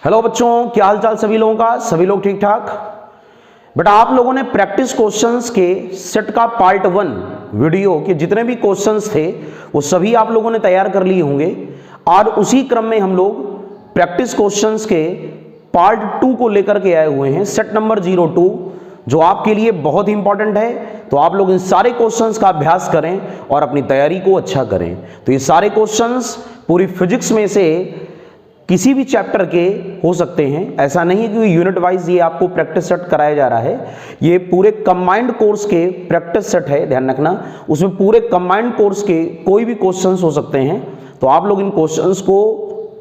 Hello बच्चों, क्या हाल चाल सभी लोगों का? सभी लोग ठीक ठाक? बेटा आप लोगों ने प्रैक्टिस क्वेश्चंस के सेट का पार्ट 1 वीडियो के जितने भी क्वेश्चंस थे वो सभी आप लोगों ने तैयार कर लिए होंगे। और उसी क्रम में हम लोग प्रैक्टिस क्वेश्चंस के पार्ट 2 को लेकर के आए हुए हैं, सेट नंबर 02, जो आपके लिए बहुत ही इंपॉर्टेंट है। तो आप लोग इन सारे क्वेश्चंस का अभ्यास करें और अपनी तैयारी को अच्छा करें। तो ये सारे क्वेश्चंस पूरी फिजिक्स में से किसी भी चैप्टर के हो सकते हैं, ऐसा नहीं है कि यूनिट वाइज ये आपको प्रैक्टिस सेट कराया जा रहा है। ये पूरे कंबाइंड कोर्स के प्रैक्टिस सेट है, ध्यान रखना। उसमें पूरे कंबाइंड कोर्स के कोई भी क्वेश्चंस हो सकते हैं। तो आप लोग इन क्वेश्चंस को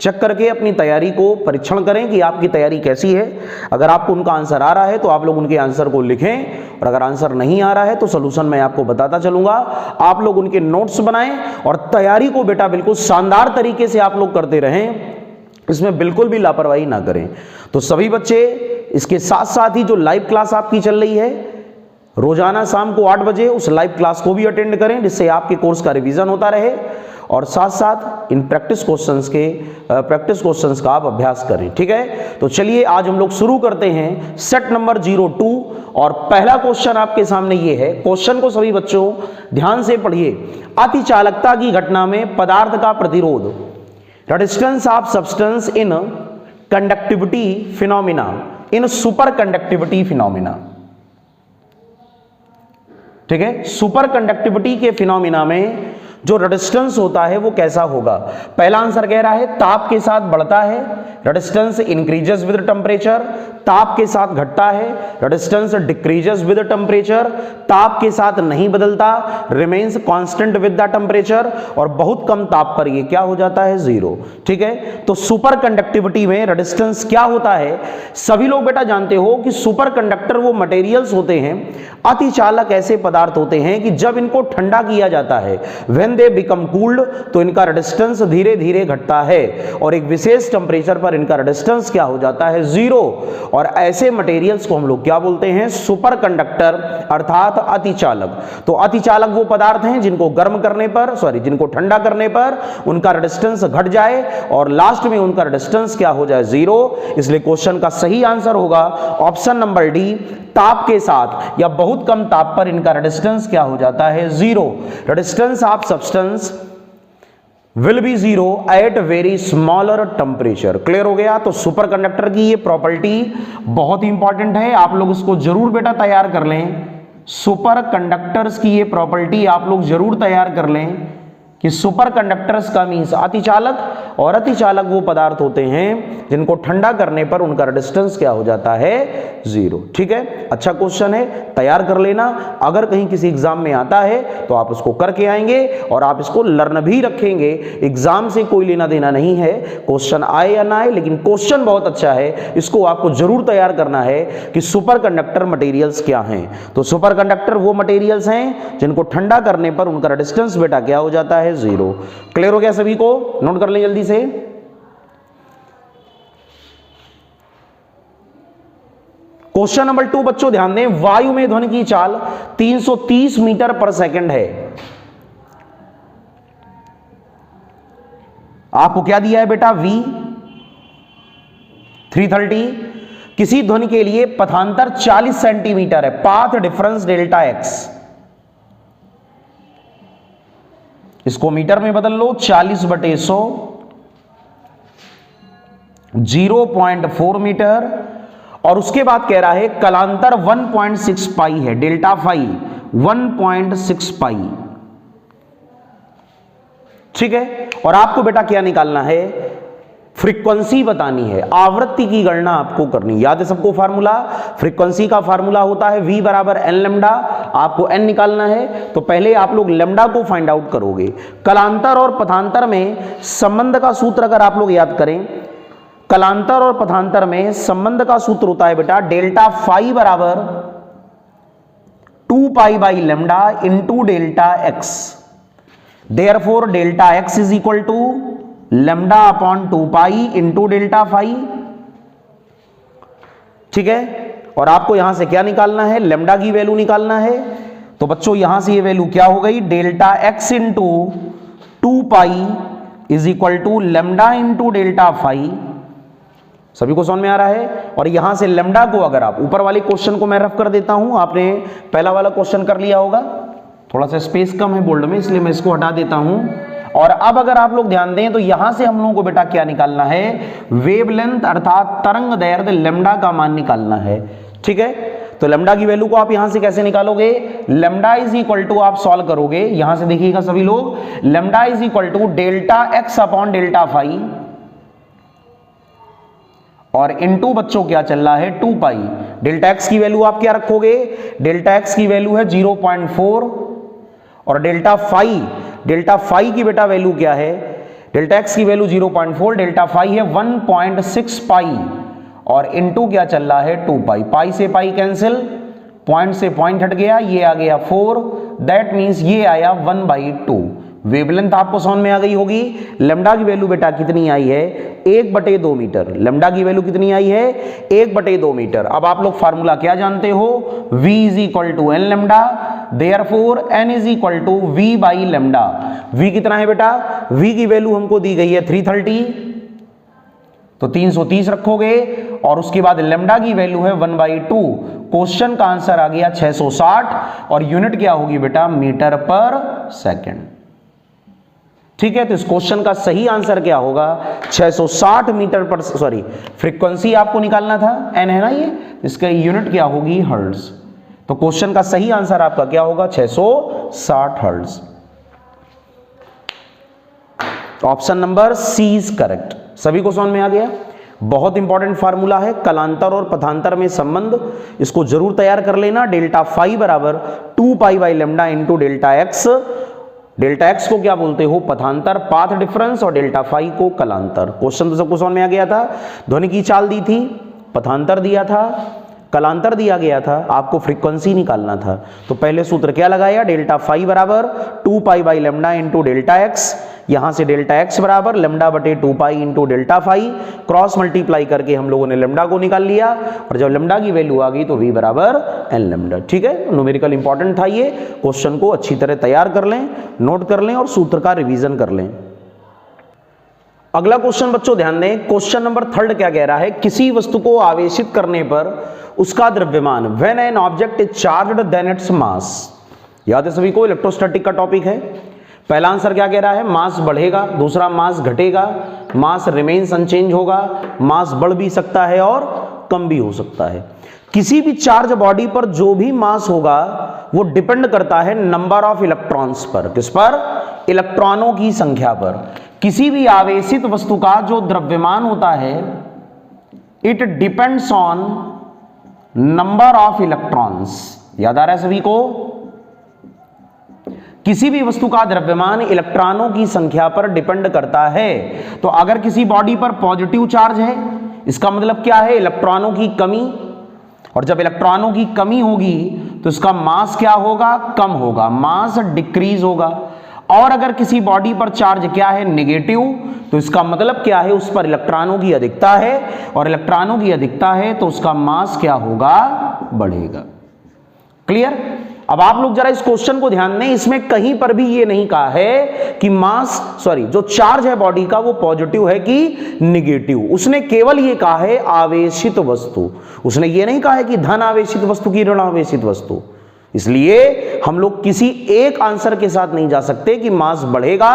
चेक करके अपनी तैयारी को परीक्षण करें कि आपकी तैयारी कैसी है। अगर आपको उनका आंसर आ रहा है तो आप लोग उनके आंसर को लिखें, और अगर आंसर नहीं आ रहा है तो सलूशन मैं आपको बताता चलूंगा। आप लोग उनके नोट्स बनाएं और तैयारी को बेटा बिल्कुल शानदार तरीके से आप लोग करते रहें, इसमें बिल्कुल भी लापरवाही ना करें। तो सभी बच्चे इसके साथ साथ ही जो लाइव क्लास आपकी चल रही है रोजाना शाम को 8 बजे, उस लाइव क्लास को भी अटेंड करें, जिससे आपके कोर्स का रिवीजन होता रहे। और साथ साथ इन प्रैक्टिस क्वेश्चंस का आप अभ्यास करें, ठीक है। तो चलिए आज हम लोग शुरू करते हैं सेट नंबर 02। और पहला क्वेश्चन आपके सामने ये है। क्वेश्चन को सभी बच्चों ध्यान से पढ़िए। अतिचालकता की घटना में पदार्थ का प्रतिरोध, resistance of substance in conductivity phenomena, in super conductivity phenomena, ठीक है। सुपर कंडक्टिविटी के फिनोमिना में जो रेजिस्टेंस होता है वो कैसा होगा? पहला आंसर कह रहा है ताप के साथ बढ़ता है, रेजिस्टेंस इंक्रीजेस विद टेम्परेचर। ताप के साथ घटता है, रेजिस्टेंस डिक्रीजेस विद टेम्परेचर। ताप के साथ नहीं बदलता, remains constant with the temperature. और बहुत कम ताप पर ये क्या हो जाता है? 0, ठीक है। तो सुपर कंडक्टिविटी में रेजिस्टेंस क्या होता है? सभी लोग बेटा जानते हो कि सुपर कंडक्टर वो मटेरियल्स होते हैं, अतिचालक ऐसे पदार्थ होते हैं कि जब इनको ठंडा किया जाता है, व्हेन दे बिकम कूल्ड, तो इनका रेजिस्टेंस धीरे धीरे घटता है और एक विशेष टेम्परेचर पर इनका रेजिस्टेंस क्या हो जाता है? 0। और ऐसे मटेरियल्स को हम लोग क्या बोलते हैं? सुपर कंडक्टर अर्थात अतिचालक। तो अतिचालक वो पदार्थ हैं जिनको गर्म करने पर, जिनको ठंडा करने पर उनका रेजिस्टेंस घट जाए और लास्ट में उनका रेजिस्टेंस क्या हो जाए? 0। इसलिए क्वेश्चन का सही आंसर होगा ऑप्शन नंबर डी, ताप के साथ या बहुत कम ताप पर इनका रेजिस्टेंस क्या हो जाता है? 0। Resistance of substance will be 0 at very smaller temperature. Clear हो गया? तो सुपर कंडक्टर की ये प्रॉपर्टी बहुत ही इंपॉर्टेंट है, आप लोग इसको जरूर बेटा तैयार कर लें। सुपर कंडक्टर्स की ये प्रॉपर्टी आप लोग जरूर तैयार कर लें कि सुपर कंडक्टर्स का मीन्स अतिचालक, और अतिचालक वो पदार्थ होते हैं जिनको ठंडा करने पर उनका रेजिस्टेंस क्या हो जाता है? 0, ठीक है। अच्छा क्वेश्चन है, तैयार कर लेना। अगर कहीं किसी एग्जाम में आता है तो आप उसको करके आएंगे और आप इसको लर्न भी रखेंगे। एग्जाम से कोई लेना देना नहीं है, क्वेश्चन आए या ना आए, लेकिन क्वेश्चन बहुत अच्छा है, इसको आपको जरूर तैयार करना है कि सुपर कंडक्टर मटेरियल्स क्या हैं। तो सुपर कंडक्टर वो मटेरियल्स हैं जिनको ठंडा करने पर उनका रेजिस्टेंस बेटा क्या हो जाता है? 0। क्लियर हो गया सभी को? नोट कर लें जल्दी से। क्वेश्चन नंबर 2 बच्चों ध्यान दें। वायु में ध्वनि की चाल 330 मीटर पर सेकंड है। आपको क्या दिया है बेटा? V 330। किसी ध्वनि के लिए पथांतर 40 सेंटीमीटर है, पाथ डिफरेंस डेल्टा x। इसको मीटर में बदल लो, 40/100, 0.4 मीटर। और उसके बाद कह रहा है कलांतर 1.6 पाई है, डेल्टा फाई 1.6 पाई, ठीक है। और आपको बेटा क्या निकालना है? फ्रीक्वेंसी बतानी है, आवृत्ति की गणना आपको करनी। याद है सबको फार्मूला? फ्रीक्वेंसी का फार्मूला होता है V बराबर n लैम्डा। आपको n निकालना है तो पहले आप लोग लैम्डा को फाइंड आउट करोगे। कलांतर और पथांतर में संबंध का सूत्र अगर आप लोग याद करें, कलांतर और पथांतर में संबंध का सूत्र होता है बेटा डेल्टा फाई बराबर 2 pi by lambda into delta x. Therefore delta x is equal to lambda upon 2 pi into delta phi, ठीक है। और आपको यहां से क्या निकालना है? लैम्डा की वैल्यू निकालना है। तो बच्चों यहां से ये वैल्यू क्या हो गई? Delta x into 2 pi is equal to lambda into delta phi सभी को समझ में आ रहा है। और यहां से लेमडा को अगर आप ऊपर वाले क्वेश्चन को मैं रफ कर देता हूं, आपने पहला वाला क्वेश्चन कर लिया होगा, थोड़ा सा स्पेस कम है बोल्ड में इसलिए मैं इसको हटा देता हूं। और अब अगर आप लोग ध्यान दें तो यहां से हम लोगों को बेटा क्या निकालना है, वेवलेंथ अर्थात तरंग दैर्ध्य लेमडा का मान निकालना है। ठीक है, तो लेमडा की वैल्यू को आप यहां से कैसे निकालोगे, लेमडा इज इक्वल टू आप सॉल्व करोगे, यहां से देखिएगा सभी लोग, lambda is equal to delta x upon delta phi और इनटू बच्चों क्या चल रहा है 2 पाई। डेल्टा एक्स की वैल्यू आप क्या रखोगे, डेल्टा एक्स की वैल्यू है 0.4 और डेल्टा फाई की बेटा वैल्यू क्या है, डेल्टा एक्स की वैल्यू 0.4, डेल्टा फाई है 1.6 पाई और इनटू क्या चल रहा है 2 पाई। पाई से पाई कैंसिल, पॉइंट से पॉइंट हट गया, ये आ गया 4, दैट मींस ये आया 1/2। वेवलेंथ आपको समझ में आ गई होगी। लेमडा की वैल्यू बेटा कितनी आई है, 1/2 मीटर। लेमडा की वैल्यू कितनी आई है, 1/2 मीटर। अब आप लोग फार्मूला क्या जानते हो, v is equal to n lambda, therefore n is equal to v by lambda. v कितना है बेटा, v की वैल्यू हमको दी गई है 330, तो 330 रखोगे और उसके बाद लेमडा की वैल्यू है 1/2। क्वेश्चन का आंसर आ गया 660 और यूनिट क्या होगी बेटा, मीटर पर सेकंड। ठीक है, तो इस क्वेश्चन का सही आंसर क्या होगा, 660 मीटर पर, सॉरी फ्रीक्वेंसी आपको निकालना था, n है ना ये, इसका यूनिट क्या होगी, हर्ट्ज। तो क्वेश्चन का सही आंसर आपका क्या होगा, 660 hertz. Option number C is correct. सभी को समझ में आ गया। बहुत इंपॉर्टेंट फार्मूला है, कलांतर और पथांतर में संबंध, इसको जरूर तैयार कर लेना। डेल्टा फाई बराबर 2 pi by lambda into delta x. Delta x को क्या बोलते हो, पथांतर पाथ डिफरेंस, और डेल्टा फाई को कलांतर। क्वेश्चन तो सबको समझ में आ गया था। ध्वनि की चाल दी थी, पथांतर दिया था, कलांतर दिया गया था, आपको फ्रीक्वेंसी निकालना था। तो पहले सूत्र क्या लगाया, डेल्टा फाई बराबर 2 pi by lambda into delta x. यहां से डेल्टा एक्स बराबर लेमडा बटे 2 pi into delta phi, cross multiply करके हम लोगों ने लेमडा को निकाल लिया और जब लेमडा की वैल्यू आ गई तो v बराबर एन लेमडा। ठीक है, न्यूमेरिकल इंपॉर्टेंट था ये। क्वेश्चन को अच्छी तरह तैयार कर लें, नोट कर लें और सूत्र का रिवीजन कर लें। अगला क्वेश्चन बच्चों ध्यान दें, क्वेश्चन नंबर 3 क्या कह रहा है, किसी वस्तु को आवेशित करने पर उसका द्रव्यमान, when an object is charged then its mass. याद है सभी को, इलेक्ट्रोस्टैटिक का टॉपिक है। पहला आंसर क्या कह रहा है, मास बढ़ेगा, दूसरा मास घटेगा, मास रिमेन्स अनचेंज होगा, मास बढ़ भी सकता है और कम भी हो सकता है। किसी भी चार्ज बॉडी पर जो भी मास होगा वो डिपेंड करता है नंबर ऑफ इलेक्ट्रॉन्स पर। किस पर, इलेक्ट्रॉनों की संख्या पर। किसी भी आवेशित वस्तु का जो द्रव्यमान होता है, it depends on number of electrons. याद आ रहा है सभी को, किसी भी वस्तु का द्रव्यमान इलेक्ट्रॉनों की संख्या पर डिपेंड करता है। तो अगर किसी बॉडी पर पॉजिटिव चार्ज है, इसका मतलब क्या है, इलेक्ट्रॉनों की कमी, और जब इलेक्ट्रॉनों की कमी होगी तो इसका मास क्या होगा, कम होगा, मास डिक्रीज होगा। और अगर किसी बॉडी पर चार्ज क्या है, नेगेटिव, तो इसका मतलब क्या है, उस पर इलेक्ट्रॉनों की अधिकता है, और इलेक्ट्रॉनों की अधिकता है तो उसका मास क्या होगा, बढ़ेगा। क्लियर। अब आप लोग जरा इस क्वेश्चन को ध्यान दें, इसमें कहीं पर भी ये नहीं कहा है कि जो चार्ज है बॉडी का वो पॉजिटिव है कि नेगेटिव। उसने केवल ये कहा है आवेशित वस्तु, उसने ये नहीं कहा है कि धन आवेशित वस्तु की ऋण आवेशित वस्तु। इसलिए हम लोग किसी एक आंसर के साथ नहीं जा सकते कि मास बढ़ेगा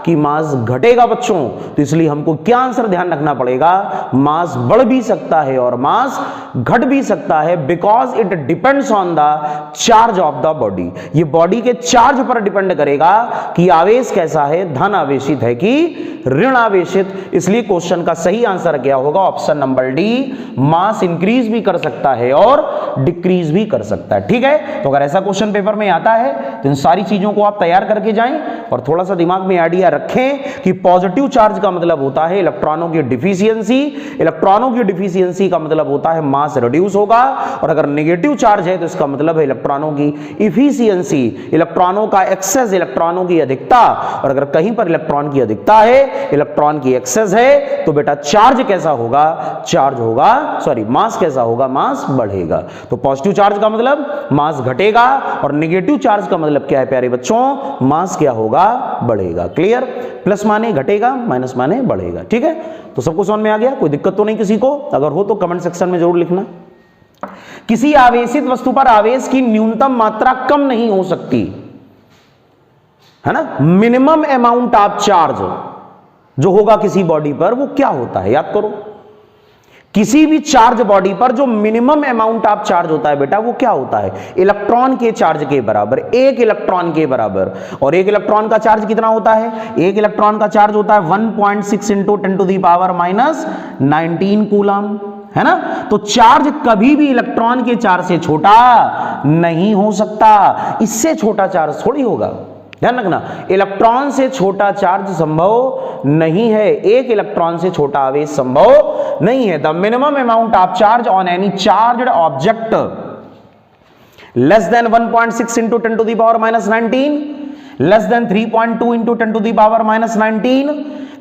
कि मास घटेगा बच्चों। तो इसलिए हमको क्या आंसर ध्यान रखना पड़ेगा, मास बढ़ भी सकता है और मास घट भी सकता है, because it depends on the charge of the body. ये बॉडी के चार्ज पर डिपेंड करेगा कि आवेश कैसा है, धन आवेशित है कि ऋण आवेशित। इसलिए क्वेश्चन का सही आंसर क्या होगा, ऑप्शन नंबर डी, मास इंक्रीज भी कर सकता है और डिक्रीज भी कर सकता है। ठीक है, तो अगर ऐसा क्वेश्चन पेपर में आता है तो इन सारी चीजों को आप तैयार करके जाएं और थोड़ा सा दिमाग में आइडिया रखें कि पॉजिटिव चार्ज का मतलब होता है इलेक्ट्रॉनों की डिफिशियंसी, इलेक्ट्रॉनों की डिफिशियंसी का मतलब होता है मास रिड्यूस होगा, और अगर नेगेटिव चार्ज है तो इसका मतलब है इलेक्ट्रॉनों की इफिशियंसी, इलेक्ट्रॉनों का एक्सेस, इलेक्ट्रॉनों की अधिकता। और अगर कहीं पर इलेक्ट्रॉन की अधिकता है, इलेक्ट्रॉन की एक्सेस है, तो बेटा चार्ज कैसा होगा, चार्ज होगा, सॉरी मास कैसा होगा, मास बढ़ेगा। तो पॉजिटिव चार्ज का मतलब मास घटेगा और नेगेटिव चार्ज का मतलब क्या है प्यारे बच्चों, मास क्या होगा, अथवा बढ़ेगा। क्लियर? प्लस माने घटेगा, माइनस माने बढ़ेगा। ठीक है, तो सबको समझ में आ गया? कोई दिक्कत तो नहीं किसी को? अगर हो तो कमेंट सेक्शन में जरूर लिखना। किसी आवेशित वस्तु पर आवेश की न्यूनतम मात्रा कम नहीं हो सकती, है ना। मिनिमम अमाउंट ऑफ चार्ज जो होगा किसी बॉडी पर वो क्या होता है, याद करो। किसी भी चार्ज बॉडी पर जो मिनिमम अमाउंट ऑफ चार्ज होता है बेटा वो क्या होता है? इलेक्ट्रॉन के चार्ज के बराबर, एक इलेक्ट्रॉन के बराबर। और एक इलेक्ट्रॉन का चार्ज कितना होता है? एक इलेक्ट्रॉन का चार्ज होता है 1.6 into 10 to the power minus 19 coulomb, है ना। तो चार्ज कभी भी इलेक्ट्रॉन के चार्ज से छोटा नहीं हो सकता, इससे छोटा चार्ज थोड़ी होगा। ध्यान रखना, इलेक्ट्रॉन से छोटा चार्ज संभव नहीं है, एक इलेक्ट्रॉन से छोटा आवेश संभव नहीं है। The minimum amount of charge on any charged object less than 1.6 into 10 to the power minus 19, less than 3.2 into 10 to the power minus 19,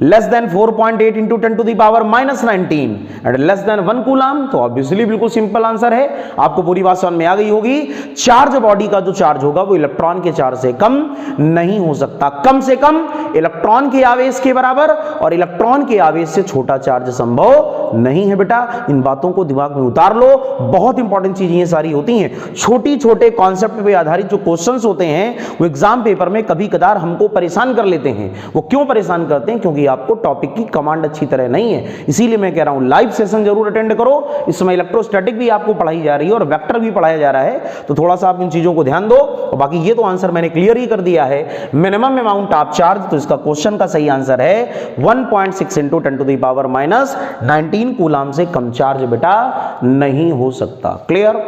less than 4.8 into 10 to the power minus 19 and less than 1 coulomb. तो obviously बिल्कुल simple answer है, आपको पूरी बात समझ में आ गई होगी। चार्ज बॉडी का जो चार्ज होगा वो इलेक्ट्रॉन के चार्ज से कम नहीं हो सकता, कम से कम इलेक्ट्रॉन के आवेश के बराबर, और इलेक्ट्रॉन के आवेश से छोटा चार्ज संभव नहीं है। बेटा इन बातों को दिमाग में उतार लो, बहुत इंपॉर्टेंट चीजें ये सारी होती हैं। छोटी छोटे कॉन्सेप्ट पे आधारित जो क्वेश्चंस होते हैं वो एग्जाम पेपर में कभी कदार हमको परेशान कर लेते हैं। वो क्यों परेशान करते हैं? क्योंकि आपको टॉपिक की कमांड अच्छी तरह नहीं है। इसीलिए मैं कह रहा हूं लाइव सेशन जरूर अटेंड करो। इस समय इलेक्ट्रोस्टैटिक भी आपको पढ़ाई जा रही है और वेक्टर भी पढ़ाया जा रहा है, तो थोड़ा सा आप इन चीजों को ध्यान दो। और बाकी ये तो आंसर मैंने क्लियर ही कर दिया है, मिनिमम अमाउंट ऑफ चार्ज। तो इसका क्वेश्चन का सही आंसर है 1.6 into 10 to the power minus 19 coulomb से कम चार्ज बेटा नहीं हो सकता। क्लियर?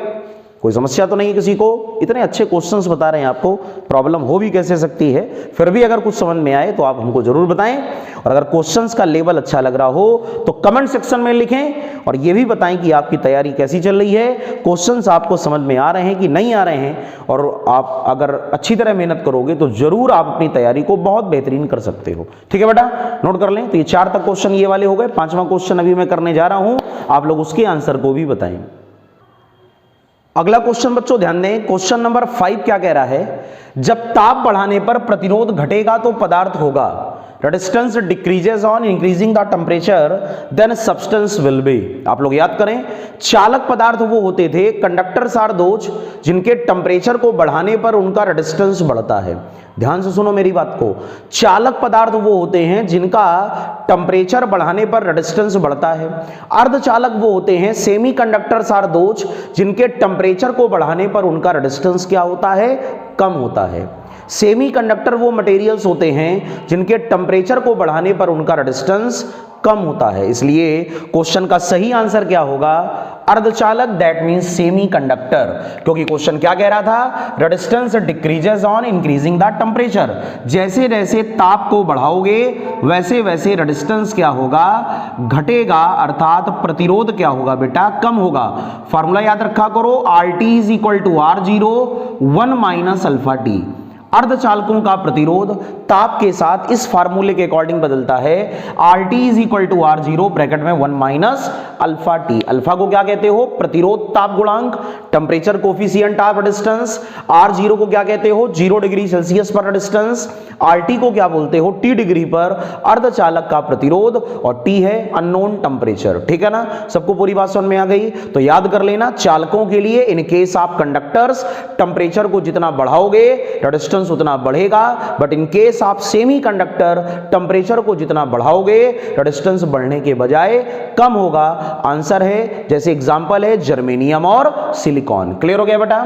कोई समस्या तो नहीं है किसी को? इतने अच्छे क्वेश्चंस बता रहे हैं आपको, प्रॉब्लम हो भी कैसे सकती है। फिर भी अगर कुछ समझ में आए तो आप हमको जरूर बताएं, और अगर क्वेश्चंस का लेवल अच्छा लग रहा हो तो कमेंट सेक्शन में लिखें, और ये भी बताएं कि आपकी तैयारी कैसी चल रही है, क्वेश्चंस आपको समझ में आ रहे हैं कि नहीं आ रहे हैं। और आप अगर अच्छी तरह मेहनत करोगे तो जरूर आप अपनी तैयारी को बहुत बेहतरीन कर सकते हो। ठीक है बेटा, नोट कर लें। तो ये 4 तक क्वेश्चन ये वाले हो गए। 5वां क्वेश्चन अभी मैं करने जा रहा हूं, आप लोग उसके आंसर को भी बताएं। अगला क्वेश्चन बच्चों ध्यान दें, क्वेश्चन नंबर 5 क्या कह रहा है? जब ताप बढ़ाने पर प्रतिरोध घटेगा तो पदार्थ होगा, resistance decreases on increasing the temperature then substance will be. आप लोग याद करें, चालक पदार्थ वो होते थे, कंडक्टर्स आर दोज जिनके टेम्परेचर को बढ़ाने पर उनका रेजिस्टेंस बढ़ता है। ध्यान से सुनो मेरी बात को, चालक पदार्थ वो होते हैं जिनका टेम्परेचर बढ़ाने पर रेजिस्टेंस बढ़ता है। अर्धचालक वो होते हैं, सेमी कंडक्टर्स आर दोज जिनके टेम्परेचर को बढ़ाने पर उनका रेजिस्टेंस क्या होता है? कम होता है। सेमी कंडक्टर वो मटेरियल्स होते हैं जिनके टेम्परेचर को बढ़ाने पर उनका रेजिस्टेंस कम होता है। इसलिए क्वेश्चन का सही आंसर क्या होगा? अर्धचालक, दैट मींस सेमी कंडक्टर। क्योंकि क्वेश्चन क्या कह रहा था? Resistance decreases on increasing the temperature. जैसे जैसे ताप को बढ़ाओगे वैसे वैसे रेजिस्टेंस क्या होगा? घटेगा, अर्थात प्रतिरोध क्या होगा बेटा? कम होगा। फॉर्मूला याद रखा करो, RT is equal to R0 1 minus alpha T. अर्धचालकों का प्रतिरोध ताप के साथ इस फार्मूले के अकॉर्डिंग बदलता है, RT is equal to R0 bracket में 1 माइनस अल्फा टी। अल्फा को क्या कहते हो? प्रतिरोध ताप गुणांक, temperature coefficient of resistance. R0 को क्या कहते हो? 0 डिग्री सेल्सियस पर रेजिस्टेंस। RT को क्या बोलते हो? T डिग्री पर अर्धचालक का प्रतिरोध, और T है अननोन टेम्परेचर। ठीक है ना, सबको पूरी बात समझ में आ गई? तो याद कर लेना, चालकों के लिए in case of conductors temperature को जितना बढ़ाओगे रेजिस्टेंस उतना बढ़ेगा, but in case of semi conductor temperature को जितना बढ़ाओगे रेजिस्टेंस बढ़ने के बजाय कम होगा। आंसर है, जैसे एग्जांपल है जर्मेनियम और सिलिकॉन। क्लियर हो गया बेटा?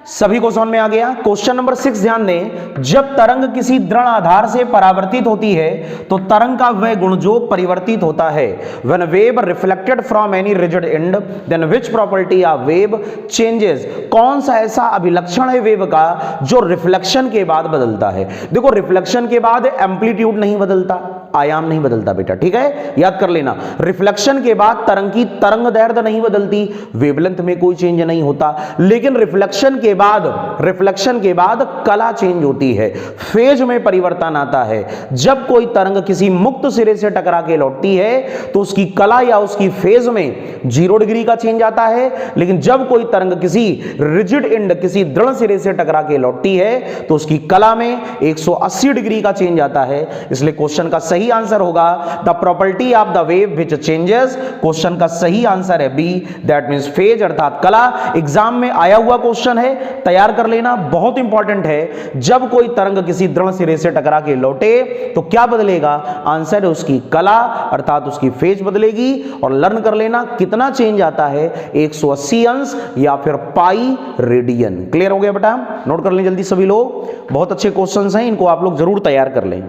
सभी को समझ में आ गया? क्वेश्चन नंबर 6 ध्यान दें, जब तरंग किसी दृढ़ आधार से परावर्तित होती है तो तरंग का वह गुण जो परिवर्तित होता है। When wave reflected from any rigid end, then which property of wave changes? कौन सा ऐसा अभिलक्षण है वेव का जो रिफ्लेक्शन के बाद बदलता है? देखो, रिफ्लेक्शन के बाद एम्पलीट्यूड नहीं बदलता, आयाम नहीं बदलता बेटा, ठीक है, याद कर लेना। रिफ्लेक्शन के बाद तरंग की तरंग दैर्ध्य नहीं बदलती, वेवलेंथ में कोई चेंज नहीं होता, लेकिन रिफ्लेक्शन के बाद कला चेंज होती है, फेज में परिवर्तन आता है। जब कोई तरंग किसी मुक्त सिरे से टकरा के लौटती है तो उसकी कला या उसकी फेज में 0 डिग्री का चेंज आता है, लेकिन जब कोई तरंग किसी रिजिड एंड, किसी दृढ़ सिरे से टकरा के लौटती है तो उसकी कला में 180 डिग्री का चेंज आता है। इसलिए क्वेश्चन का सही आंसर होगा the property of the wave which changes. Question का सही आंसर है बी, दैट मींस फेज अर्थात कला। एग्जाम में आया हुआ क्वेश्चन है, तैयार कर लेना, बहुत इंपॉर्टेंट है। जब कोई तरंग किसी दृढ़ सिरे से टकरा के लौटे तो क्या बदलेगा, आंसर है उसकी कला अर्थात उसकी फेज बदलेगी। और लर्न कर लेना कितना चेंज आता है, 180 अंश या फिर पाई रेडियन। क्लियर हो गया बेटा, नोट कर लें जल्दी सभी लोग, बहुत अच्छे क्वेश्चंस हैं, इनको आप लोग जरूर तैयार कर लें।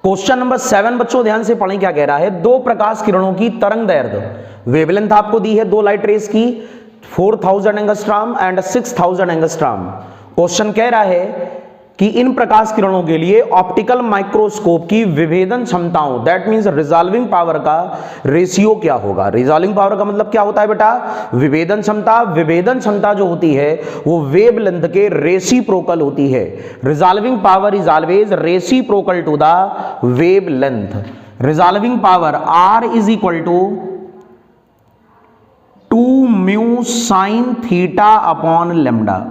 क्वेश्चन नंबर 7 बच्चों ध्यान से पढ़ें, क्या कह रहा है, दो प्रकाश किरणों की तरंग दैर्ध्य, वेवलेंथ आपको दी है दो लाइट रेस की, 4000 एंगस्ट्रॉम एंड 6000 एंगस्ट्रॉम। क्वेश्चन कह रहा है कि इन प्रकाश किरणों के लिए ऑप्टिकल माइक्रोस्कोप की विभेदन क्षमताओं, दैट मींस रिजॉल्विंग पावर का रेशियो क्या होगा। रिजॉल्विंग पावर का मतलब क्या होता है बेटा, विभेदन क्षमता। विभेदन क्षमता जो होती है वो वेवलेंथ के रेसिप्रोकल होती है। Resolving power is always reciprocal to the wavelength. Resolving power R is equal to 2 mu sine theta upon lambda.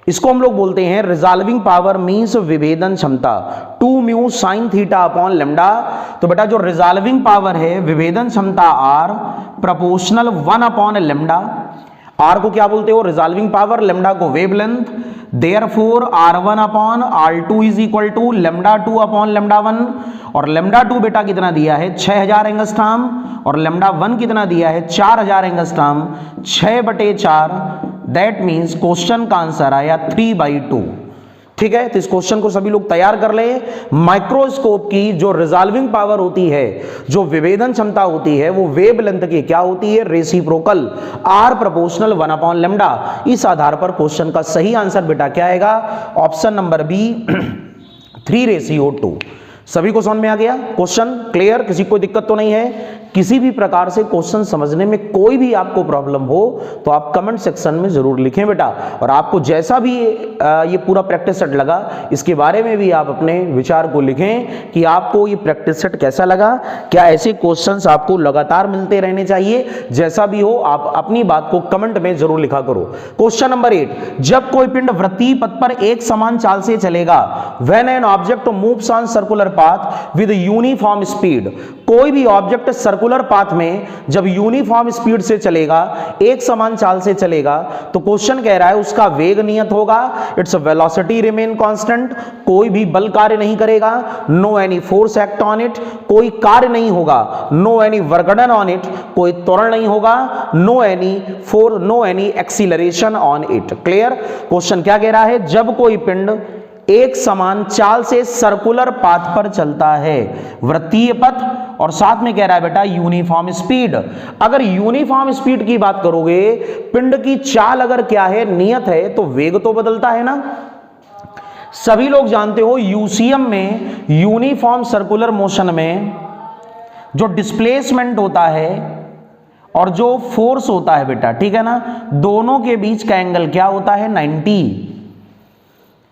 इसको हम लोग बोलते हैं रिजॉल्विंग पावर मींस विभेदन क्षमता, 2 mu sine theta upon lambda. तो बेटा जो रिजॉल्विंग पावर है, विभेदन क्षमता R proportional 1 upon lambda. R को क्या बोलते हो, रिजॉल्विंग पावर, लेम्डा को wavelength. Therefore R1 upon R2 is equal to lambda 2 upon lambda 1। और लेम्डा 2 बेटा कितना दिया है, 6000 एंगस्ट्रॉम, और लेम्डा 1 कितना दिया है, 4000 एंगस्ट्रॉम, 6/4। दैट मीन्स क्वेश्चन का आंसर आया 3/2। ठीक है, तो इस क्वेश्चन को सभी लोग तैयार कर लें। माइक्रोस्कोप की जो रिजॉल्विंग पावर होती है, जो विभेदन क्षमता होती है, वो वेवलेंथ की क्या होती है, reciprocal, R proportional 1 upon lambda. इस आधार पर क्वेश्चन का सही आंसर बेटा क्या आएगा, ऑप्शन नंबर बी 3:2। सभी को समझ में आ गया क्वेश्चन, क्लियर, किसी को दिक्कत तो नहीं है। किसी भी प्रकार से क्वेश्चन समझने में कोई भी आपको प्रॉब्लम हो तो आप कमेंट सेक्शन में जरूर लिखें बेटा। और आपको जैसा भी ये पूरा प्रैक्टिस सेट लगा, इसके बारे में भी आप अपने विचार को लिखें कि आपको ये प्रैक्टिस सेट कैसा लगा। क्या ऐसे क्वेश्चंस आपको लगातार मिलते रहने चाहिए, जैसा भी हो आप अपनी बात को कमेंट में जरूर लिखा करो। क्वेश्चन नंबर 8, जब कोई पिंड वृत्तीय पथ पर एक समान चाल से चलेगा, when an object moves on circular path with uniform speed. कोई भी ऑब्जेक्ट सर्कुलर पाथ में जब यूनिफॉर्म स्पीड से चलेगा, एक समान चाल से चलेगा, तो क्वेश्चन कह रहा है उसका वेग नियत होगा, इट्स वेलोसिटी रिमेन कांस्टेंट। कोई भी बल कार्य नहीं करेगा, no any force act on it, कोई कार्य नहीं होगा, no any work done on it, कोई त्वरण नहीं होगा, no any acceleration on it. Clear, question क्या कह रहा है, जब कोई पिंड एक समान चाल से सर्कुलर पाथ पर चलता है, वृत्तीय पथ, और साथ में कह रहा है बेटा यूनिफॉर्म स्पीड। अगर यूनिफॉर्म स्पीड की बात करोगे, पिंड की चाल अगर क्या है, नियत है, तो वेग तो बदलता है ना। सभी लोग जानते हो यूसीएम में, यूनिफॉर्म सर्कुलर मोशन में जो डिस्प्लेसमेंट होता है और जो फोर्स होता है बेटा, ठीक है ना, दोनों के बीच का एंगल क्या होता है, 90।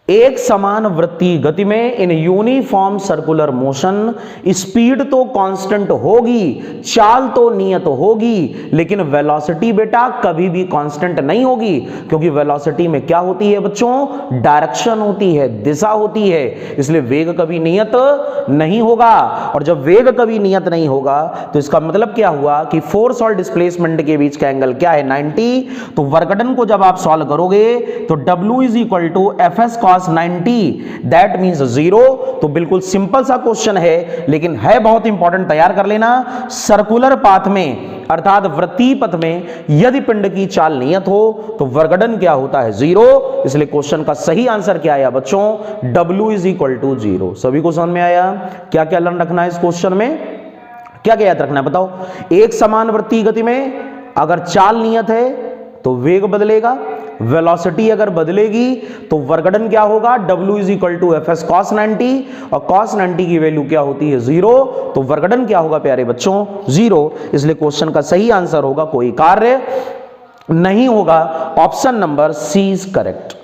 एक समान वृत्तीय गति में in uniform circular motion speed तो कांस्टेंट होगी, चाल तो नियत होगी, लेकिन वेलोसिटी बेटा कभी भी कांस्टेंट नहीं होगी, क्योंकि वेलोसिटी में क्या होती है बच्चों, डायरेक्शन होती है, दिशा होती है। इसलिए वेग कभी नियत नहीं होगा, और जब वेग कभी नियत नहीं होगा तो इसका मतलब क्या हुआ कि फोर्स और डिस्प्लेसमेंट के बीच का एंगल क्या है, 90। तो वर्कडन को जब आप सॉल्व करोगे तो W is equal to Fs cos 90, that means 0। तो बिल्कुल सिंपल सा क्वेश्चन है, लेकिन है बहुत इंपॉर्टेंट, तैयार कर लेना। सर्कुलर पाथ में अर्थात वृत्तीय पथ में यदि पिंड की चाल नियत हो तो वर्कडन क्या होता है, 0। इसलिए क्वेश्चन का सही आंसर क्या आया बच्चों, W इज इक्वल टू 0। सभी को समझ में आया, क्या क्या लर्न रखना है इस क्वेश्चन में, क्या क्या याद रखना है बताओ। एक समान वृत्तीय गति में अगर चाल नियत है तो वेग बदलेगा, वेलोसिटी अगर बदलेगी तो वर्गडन क्या होगा, W is equal to F S cos 90, और cos 90 की वैल्यू क्या होती है 0, तो वर्गडन क्या होगा प्यारे बच्चों 0। इसलिए क्वेश्चन का सही आंसर होगा कोई कार्य नहीं होगा, option number C is correct.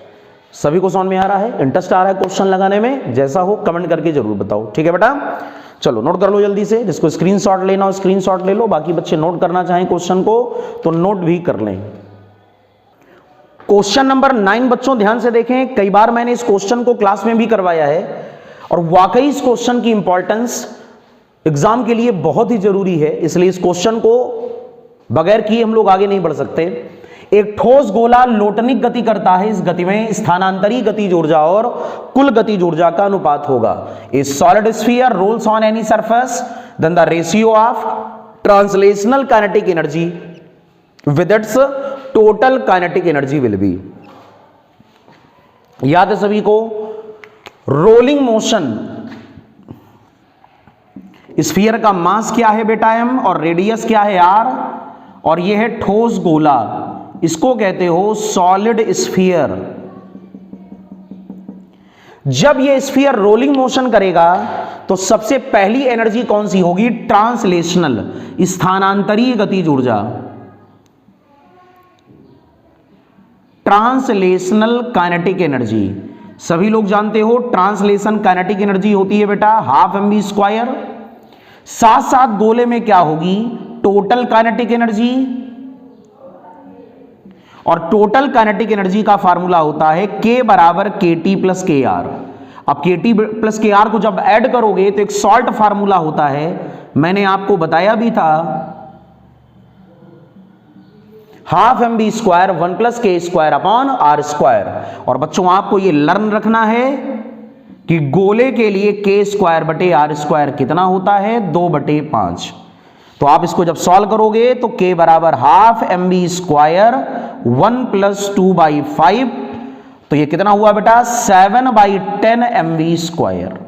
सभी को समझ में आ रहा है, इंटरेस्ट आ रहा है क्वेश्चन लगाने में, जैसा हो कमेंट करके जरूर बताओ, ठीक है बेटा। चलो नोट कर लो जल्दी से, जिसको स्क्रीनशॉट लेना हो स्क्रीनशॉट ले लो, बाकी बच्चे नोट करना चाहें क्वेश्चन को तो नोट भी कर लें। क्वेश्चन नंबर 9 बच्चों ध्यान से देखें, कई बार मैंने इस क्वेश्चन को क्लास में भी करवाया है और वाकई इस क्वेश्चन की इंपॉर्टेंस एग्जाम के लिए बहुत ही जरूरी है, इसलिए इस क्वेश्चन को बगैर किए हम लोग आगे नहीं बढ़ सकते। एक ठोस गोला लोटनिक गति करता है, इस गति में स्थानांतरी गतिज ऊर्जा और कुल गतिज ऊर्जा का अनुपात होगा। A solid sphere rolls on any surface, then the ratio of translational kinetic energy with its total kinetic energy will be. याद है सभी को, रोलिंग मोशन, स्फीयर का मास क्या है बेटा m और रेडियस क्या है r, और यह है ठोस गोला, इसको कहते हो सॉलिड स्फीयर। जब यह स्फीयर रोलिंग मोशन करेगा तो सबसे पहली एनर्जी कौन सी होगी, ट्रांसलेशनल, स्थानांतरीय गतिज ऊर्जा, ट्रांसलेशनल काइनेटिक एनर्जी। सभी लोग जानते हो ट्रांसलेशन काइनेटिक एनर्जी होती है बेटा हाफ mv स्क्वायर। साथ साथ गोले में क्या होगी, टोटल काइनेटिक एनर्जी, और टोटल काइनेटिक एनर्जी का फार्मूला होता है K बराबर KT प्लस KR। अब KT प्लस KR को जब ऐड करोगे तो एक सॉल्ट फार्मूला होता है, मैंने आपको बताया भी था, half mv square 1 plus K square upon R square. और बच्चों आपको ये लर्न रखना है कि गोले के लिए K स्क्वायर बटे R स्क्वायर कितना होता है, 2/5। तो आप इसको जब सॉल्व करोगे तो K बराबर हाफ mv स्क्वायर 1 प्लस 2/5, तो ये कितना हुआ बेटा 7/10 mv स्क्वायर।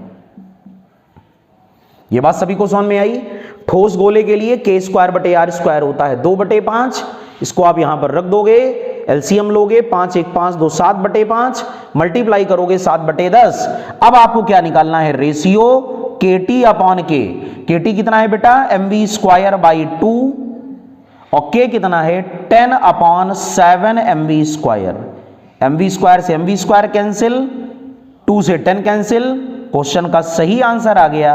ये बात सभी को समझ में आई। ठोस गोले के लिए K स्क्वायर बटे R स्क्वायर होता है 2/5, इसको आप यहां पर रख दोगे, एलसीएम लोगे, 5 1 5 2 7/5, मल्टीप्लाई करोगे 7/10। अब आपको क्या निकालना है, ratio KT upon K। KT कितना है बेटा mv स्क्वायर बाई 2, और K कितना है 10/7 mv स्क्वायर। mv स्क्वायर से mv स्क्वायर कैंसिल, 2 से 10 कैंसिल, क्वेश्चन का सही आंसर आ गया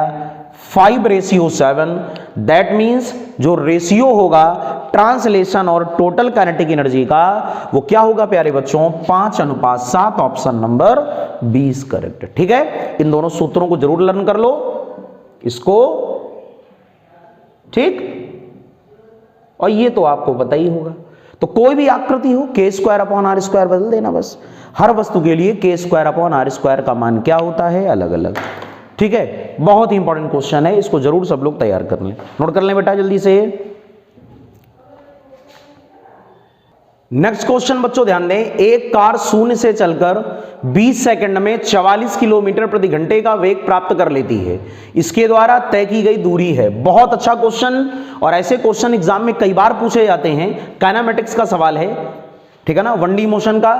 5:7। दैट मींस जो रेशियो होगा ट्रांसलेशन और टोटल काइनेटिक एनर्जी का वो क्या होगा प्यारे बच्चों 5:7। Option number 20 correct. ठीक है, इन दोनों सूत्रों को जरूर लर्न कर लो इसको, ठीक। और ये तो आपको पता ही होगा, तो कोई भी आकृति हो K square upon R square बदल देना बस। हर वस्तु के लिए K square upon R square का मान क्या होता है, अलग अलग। ठीक है, बहुत ही इंपॉर्टेंट क्वेश्चन है, इसको जरूर सब लोग तैयार कर लें, नोट कर लें बेटा जल्दी से। नेक्स्ट क्वेश्चन बच्चों ध्यान दें, एक कार शून्य से चलकर 20 सेकंड में 44 किलोमीटर प्रति घंटे का वेग प्राप्त कर लेती है, इसके द्वारा तय की गई दूरी है। बहुत अच्छा क्वेश्चन, और ऐसे क्वेश्चन एग्जाम में कई बार पूछे जाते हैं। काइनेमेटिक्स का सवाल है, ठीक है ना, 1D मोशन का।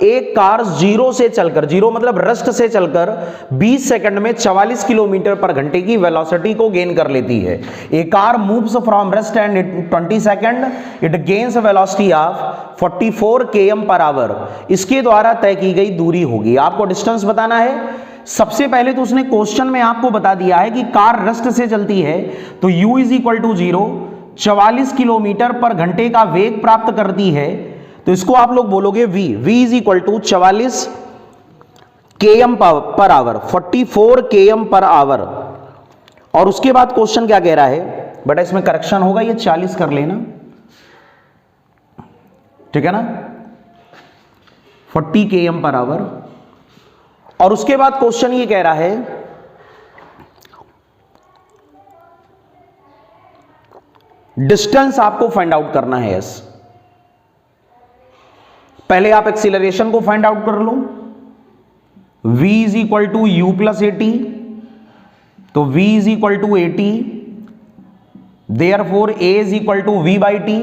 एक कार जीरो से चलकर, जीरो मतलब रेस्ट से चलकर 20 सेकंड में 44 किलोमीटर पर घंटे की वेलोसिटी को गेन कर लेती है। A car moves from rest and 20 second, it gains velocity of 44 km per hour. इसके द्वारा तय की गई दूरी होगी। आपको डिस्टेंस बताना है। सबसे पहले तो उसने क्वेश्चन में आपको बता दिया है कि कार रेस्ट से चलती है तो u is equal to 0, 44 kilometre पर घंटे का वेग प्राप्त करती है, तो इसको आप लोग बोलोगे v is equal to 44 km per hour, 44 km per hour. और उसके बाद क्वेश्चन क्या कह रहा है बेटा, इसमें करेक्शन होगा, ये 40 कर लेना, ठीक है ना, 40 km पर आवर। और उसके बाद क्वेश्चन ये कह रहा है डिस्टेंस आपको फाइंड आउट करना है। यस, पहले आप एक्सीलरेशन को फाइंड आउट कर लो। v is equal to u plus at, तो v is equal to 80, therefore a is equal to v by t.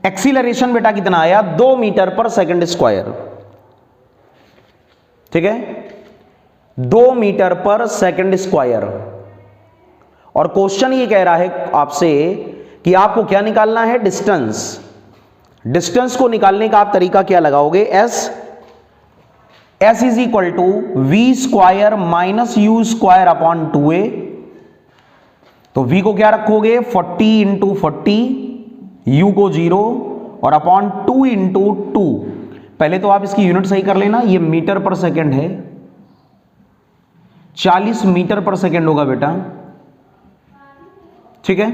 Acceleration बेटा कितना आया 2 मीटर पर सेकंड स्क्वायर, ठीक है, 2 मीटर पर सेकंड स्क्वायर। और क्वेश्चन ये कह रहा है आपसे कि आपको क्या निकालना है, डिस्टेंस। डिस्टेंस को निकालने का आप तरीका क्या लगाओगे, s is equal to v square minus u square upon 2a। तो v को क्या रखोगे 40 इंटू 40, u को 0 और अपॉन 2 इंटू 2। पहले तो आप इसकी यूनिट सही कर लेना, ये मीटर पर सेकंड है, 40 मीटर पर सेकंड होगा बेटा, ठीक है।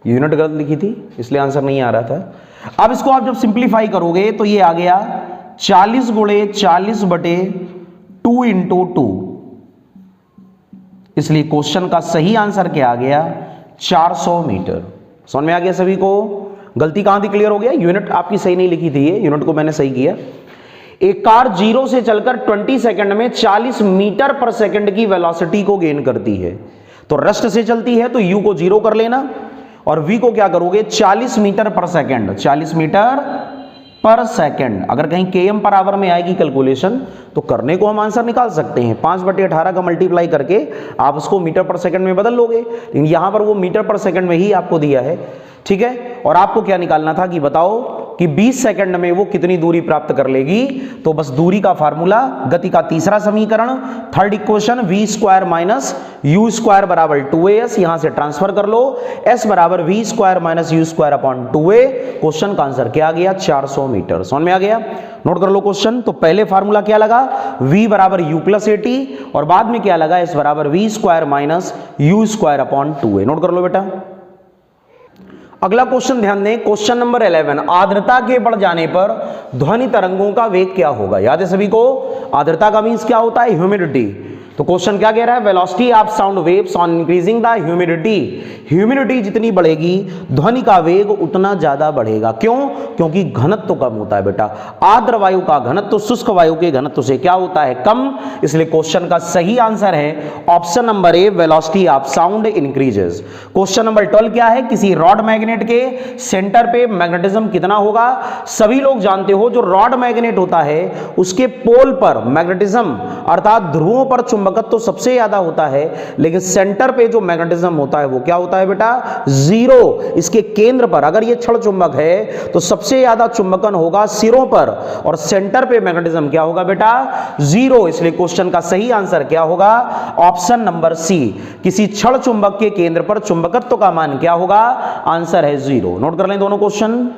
यूनिट गलत लिखी थी इसलिए आंसर नहीं आ रहा था। अब इसको आप जब सिंप्लीफाई करोगे तो ये आ गया 40 गुणे 40 बटे 2 इंटू 2। इसलिए क्वेश्चन का सही आंसर क्या आ गया, 400 मीटर। समझ में आ गया सभी को? गलती कहां थी, क्लियर हो गया? यूनिट आपकी सही नहीं लिखी थी, ये यूनिट को मैंने सही किया। एक कार 0 से चलकर 20 सेकंड में 40 मीटर पर सेकंड की वेलोसिटी को गेन करती है। तो रेस्ट से चलती है तो u को 0 कर लेना और v को क्या करोगे 40 मीटर पर सेकंड, 40 मीटर पर सेकंड। अगर कहीं km पर आवर में आएगी कैलकुलेशन तो करने को हम आंसर निकाल सकते हैं, 5/18 का मल्टीप्लाई करके आप उसको मीटर पर सेकंड में बदल लोगे, लेकिन यहां पर वो मीटर पर सेकंड में ही आपको दिया है, ठीक है। और आपको क्या निकालना था कि बताओ कि 20 सेकंड में वो कितनी दूरी प्राप्त कर लेगी। तो बस दूरी का फार्मूला, गति का तीसरा समीकरण, third equation, v square minus u square बराबर 2as, यहां से ट्रांसफर कर लो, s बराबर v square minus u square upon 2a। Question का आंसर क्या आ गया, 400 मीटर। समझ में आ गया? नोट कर लो क्वेश्चन। तो पहले फार्मूला क्या लगा, v बराबर u प्लस 80 और बाद में क्या लगा, s बराबर v square minus u square upon 2a। Note कर लो बेटा। अगला क्वेश्चन ध्यान दें, क्वेश्चन नंबर 11, आर्द्रता के बढ़ जाने पर ध्वनि तरंगों का वेग क्या होगा? याद है सभी को? आर्द्रता का मींस क्या होता है, ह्यूमिडिटी। तो क्वेश्चन क्या कह रहा है, velocity of sound waves on increasing the humidity. Humidity जितनी बढ़ेगी ध्वनि का वेग उतना ज्यादा बढ़ेगा। क्यों? क्योंकि घनत्व कम होता है बेटा। आर्द्र वायु का घनत्व शुष्क वायु के घनत्व से क्या होता है, कम। इसलिए क्वेश्चन का सही आंसर है option number A, velocity of sound increases. Question number 12 क्या है, किसी रॉड मैग्नेट के सेंटर पे मैग्नेटिज्म कितना होगा? सभी लोग जानते हो जो रॉड मैग्नेट होता है उसके पोल पर मैग्नेटिज्म अर्थात ध्रुवों पर चुंबकत्व तो सबसे ज्यादा होता है, लेकिन सेंटर पे जो मैग्नेटिज्म होता है वो क्या होता है बेटा, 0। इसके केंद्र पर अगर ये क्षण चुंबक है तो सबसे ज्यादा चुंबकन होगा सिरों पर और सेंटर पे मैग्नेटिज्म क्या होगा बेटा, 0। इसलिए क्वेश्चन का सही आंसर क्या होगा, ऑप्शन नंबर सी, किसी क्षण चुंबक के केंद्र पर चुंबकत्व का मान क्या होगा, आंसर है 0। नोट कर लें दोनों क्वेश्चन।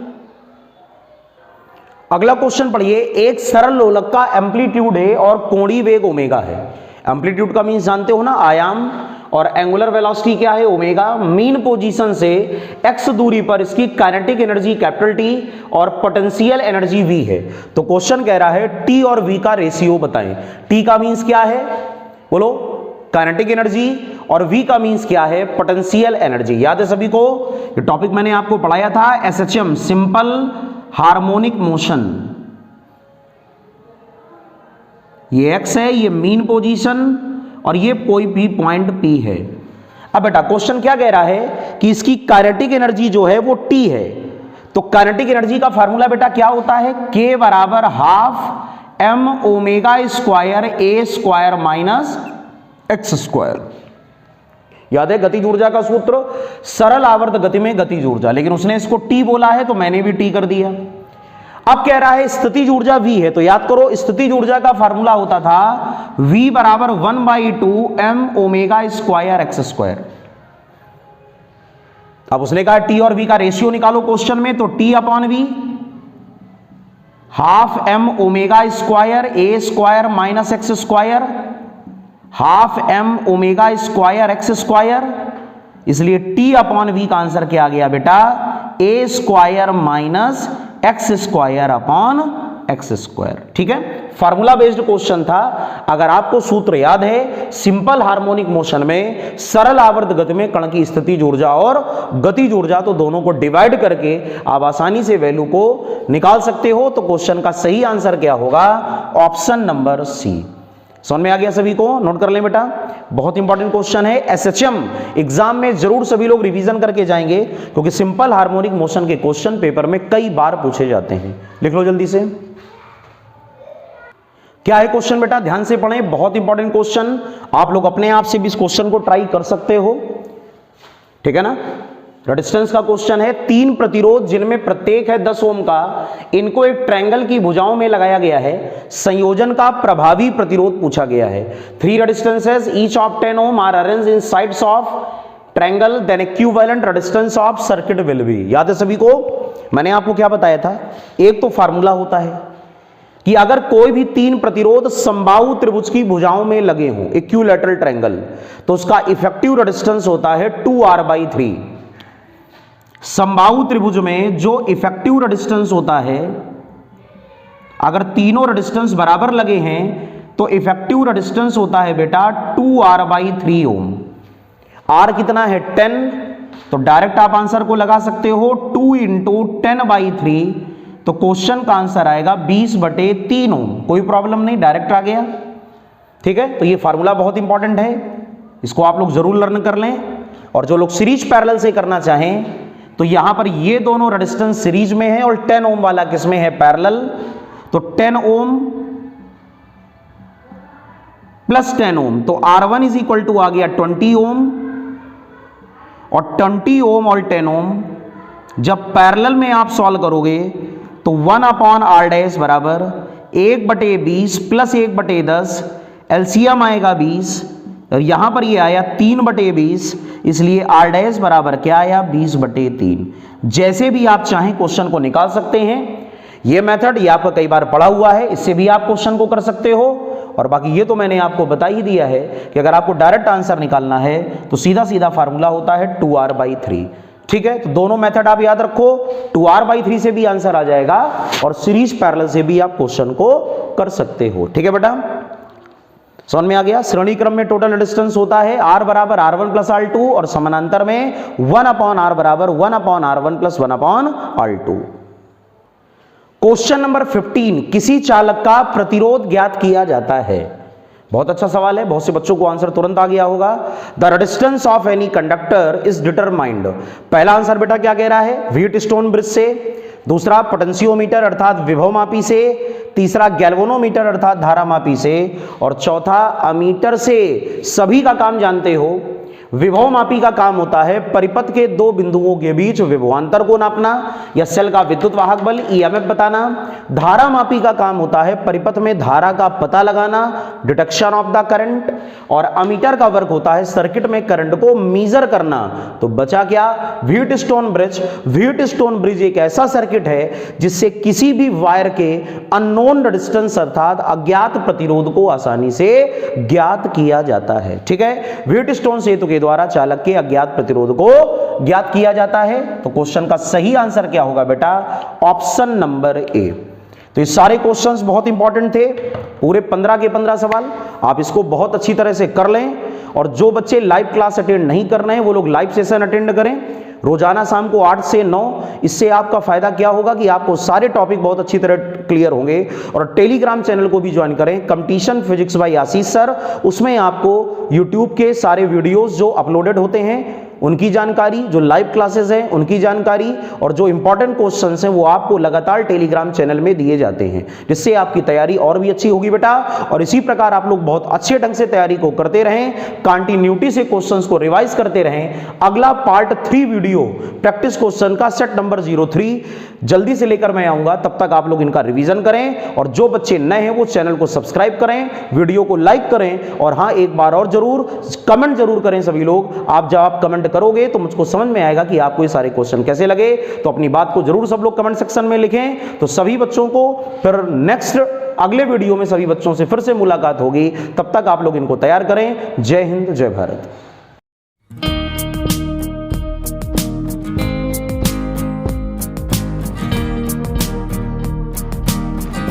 अगला क्वेश्चन पढ़िए, एक सरल लोलक का एम्पलीट्यूड है और कोणीय वेग ओमेगा है। एम्पलीट्यूड का मीन्स जानते हो ना, आयाम, और एंगुलर वेलोसिटी क्या है, ओमेगा। मीन पोजीशन से x दूरी पर इसकी काइनेटिक एनर्जी कैपिटल T और पोटेंशियल एनर्जी V है। तो क्वेश्चन कह रहा है T और V का रेशियो बताएं। T का मीन्स क्या है, बोलो, काइनेटिक एनर्जी, और V का मीन्स क्या है, पोटेंशियल एनर्जी। याद है सभी को? ये टॉपिक मैंने आपको पढ़ाया था, SHM, सिंपल हार्मोनिक मोशन। ये x है, ये मीन पोजीशन, और ये कोई भी पॉइंट P है। अब बेटा क्वेश्चन क्या कह रहा है कि इसकी काइनेटिक एनर्जी जो है वो T है। तो काइनेटिक एनर्जी का फार्मूला बेटा क्या होता है, K बराबर half m omega square a square minus x square. याद है गतिज ऊर्जा का सूत्र, सरल आवर्त गति में गतिज ऊर्जा, लेकिन उसने इसको T बोला है तो मैंने भी T कर दिया। अब कह रहा है स्थितिज ऊर्जा V है, तो याद करो स्थितिज ऊर्जा का फार्मूला होता था V बराबर 1/2 m omega square x square. अब उसने कहा T और V का रेशियो निकालो क्वेश्चन में, तो T upon V half m omega square a square minus x square, half m omega square x square. इसलिए T अपॉन V का आंसर क्या आ गया बेटा, a square minus x square upon x square. ठीक है, formula based question था। अगर आपको सूत्र याद है, सिंपल हार्मोनिक मोशन में सरल आवर्त गति में कण की स्थितिज ऊर्जा और गतिज ऊर्जा, तो दोनों को डिवाइड करके आप आसानी से वैल्यू को निकाल सकते हो। तो क्वेश्चन का सही आंसर क्या होगा, ऑप्शन नंबर सी। समझ में आ गया सभी को? नोट कर लें बेटा, बहुत इंपॉर्टेंट क्वेश्चन है। एसएचएम एग्जाम में जरूर सभी लोग रिवीजन करके जाएंगे, क्योंकि सिंपल हार्मोनिक मोशन के क्वेश्चन पेपर में कई बार पूछे जाते हैं। लिख लो जल्दी से, क्या है क्वेश्चन बेटा, ध्यान से पढ़ें, बहुत इंपॉर्टेंट क्वेश्चन। आप लोग अपने आप से भी इस क्वेश्चन को ट्राई कर सकते हो, ठीक है ना। रेजिस्टेंस का क्वेश्चन है, 3 प्रतिरोध जिनमें प्रत्येक है 10 ओम का, इनको एक ट्रायंगल की भुजाओं में लगाया गया है, संयोजन का प्रभावी प्रतिरोध पूछा गया है। 3 resistances each of 10 ohm are arranged in sides of triangle, then equivalent resistance of circuit will be. याद है सभी को? मैंने आपको क्या बताया था, एक तो फार्मूला होता है कि अगर कोई भी 3 प्रतिरोध समबाहु त्रिभुज की भुजाओं में लगे हों, इक्विलैटरल ट्रायंगल, तो उसका इफेक्टिव रेजिस्टेंस होता है 2R/3। समबाहु त्रिभुज में जो इफेक्टिव रेजिस्टेंस होता है, अगर तीनों रेजिस्टेंस बराबर लगे हैं तो इफेक्टिव रेजिस्टेंस होता है बेटा 2R/3 ओम। R कितना है 10, तो डायरेक्ट आप आंसर को लगा सकते हो 2 × 10/3, तो क्वेश्चन का आंसर आएगा 20/3 ओम। कोई प्रॉब्लम नहीं, डायरेक्ट आ गया, ठीक है। तो ये फार्मूला बहुत इंपॉर्टेंट है, इसको आप लोग जरूर लर्न कर लें। और जो लोग सीरीज पैरेलल से करना चाहें तो यहां पर ये दोनों रेजिस्टेंस सीरीज में है और 10 ओम वाला किसमें है, पैरेलल। तो 10 ओम प्लस 10 ओम, तो R1 इज इक्वल टू आ गया 20 ओम, और 20 ओम और 10 ओम जब पैरेलल में आप सॉल्व करोगे तो 1/R' बराबर 1/20 प्लस 1/10, एलसीएम आएगा 20, और यहां पर ये आया 3/20, इसलिए R' बराबर क्या आया 20/3। जैसे भी आप चाहें क्वेश्चन को निकाल सकते हैं। ये मेथड ये आपका कई बार पढ़ा हुआ है, इससे भी आप क्वेश्चन को कर सकते हो। और बाकी ये तो मैंने आपको बता ही दिया है कि अगर आपको डायरेक्ट आंसर निकालना है तो सीधा सीधा फार्मूला होता है 2R/3, ठीक है। तो दोनों मेथड आप याद रखो, 2R/3 से भी आंसर आ जाएगा और सीरीज पैरेलल से भी आप क्वेश्चन को कर सकते हो, ठीक है बेटा। समझ में आ गया? श्रेणी क्रम में टोटल रेजिस्टेंस होता है R बराबर R1 + R2, और समानांतर में 1/R बराबर 1/R1 + 1/R2। क्वेश्चन नंबर 15, किसी चालक का प्रतिरोध ज्ञात किया जाता है। बहुत अच्छा सवाल है, बहुत से बच्चों को आंसर तुरंत आ गया होगा। The resistance of any conductor is determined. पहला आंसर बेटा क्या कह रहा है, व्हीटस्टोन ब्रिज से, दूसरा पोटेंशियोमीटर अर्थात विभवमापी से, तीसरा गैल्वेनोमीटर अर्थात धारामापी से, और चौथा अमीटर से। सभी का काम जानते हो, विभवमापी का काम होता है परिपथ के 2 बिंदुओं के बीच विभवांतर को नापना या सेल का विद्युत वाहक बल ईएमएफ बताना। धारामापी का काम होता है परिपथ में धारा का पता लगाना, डिटेक्शन ऑफ द करंट। और अमीटर का वर्क होता है सर्किट में करंट को मीजर करना। तो बचा क्या, व्हीटस्टोन ब्रिज। व्हीटस्टोन ब्रिज एक ऐसा सर्किट है जिससे किसी भी वायर के अननोन रेजिस्टेंस अर्थात अज्ञात प्रतिरोध को आसानी से ज्ञात किया जाता है, ठीक है। व्हीटस्टोन सेतु के द्वारा चालक के अज्ञात प्रतिरोध को ज्ञात किया जाता है। तो क्वेश्चन का सही आंसर क्या होगा बेटा, ऑप्शन नंबर ए। तो ये सारे क्वेश्चंस बहुत इंपॉर्टेंट थे, पूरे 15 के 15 सवाल। आप इसको बहुत अच्छी तरह से कर लें। और जो बच्चे लाइव क्लास अटेंड नहीं कर रहे हैं वो लोग लाइव सेशन अटेंड करें रोजाना शाम को 8 से 9। इससे आपका फायदा क्या होगा कि आपको सारे टॉपिक बहुत अच्छी तरह क्लियर होंगे। और टेलीग्राम चैनल को भी ज्वाइन करें, कंपटीशन फिजिक्स बाय आशीष सर। उसमें आपको यूट्यूब के सारे वीडियोस जो अपलोडेड होते हैं उनकी जानकारी, जो लाइव क्लासेस हैं उनकी जानकारी, और जो इंपॉर्टेंट क्वेश्चंस हैं वो आपको लगातार टेलीग्राम चैनल में दिए जाते हैं, जिससे आपकी तैयारी और भी अच्छी होगी बेटा। और इसी प्रकार आप लोग बहुत अच्छे ढंग से तैयारी को करते रहें, कंटिन्यूटी से क्वेश्चंस को रिवाइज करते रहें। अगला पार्ट 3 वीडियो प्रैक्टिस क्वेश्चन का सेट नंबर 03 जल्दी से लेकर मैं आऊंगा। तब तक आप लोग इनका रिवीजन करें, और जो बच्चे नए हैं वो चैनल को सब्सक्राइब करें, वीडियो को लाइक करें, और हाँ एक बार और जरूर कमेंट जरूर करें सभी लोग। आप जब आप कमेंट करोगे तो मुझको समझ में आएगा कि आपको ये सारे क्वेश्चन कैसे लगे। तो अपनी बात को जरूर सब लोग कमेंट सेक्शन में लिखें। तो सभी बच्चों को फिर नेक्स्ट अगले वीडियो में सभी बच्चों से फिर से मुलाकात होगी। तब तक आप लोग इनको तैयार करें। जय हिंद, जय भारत।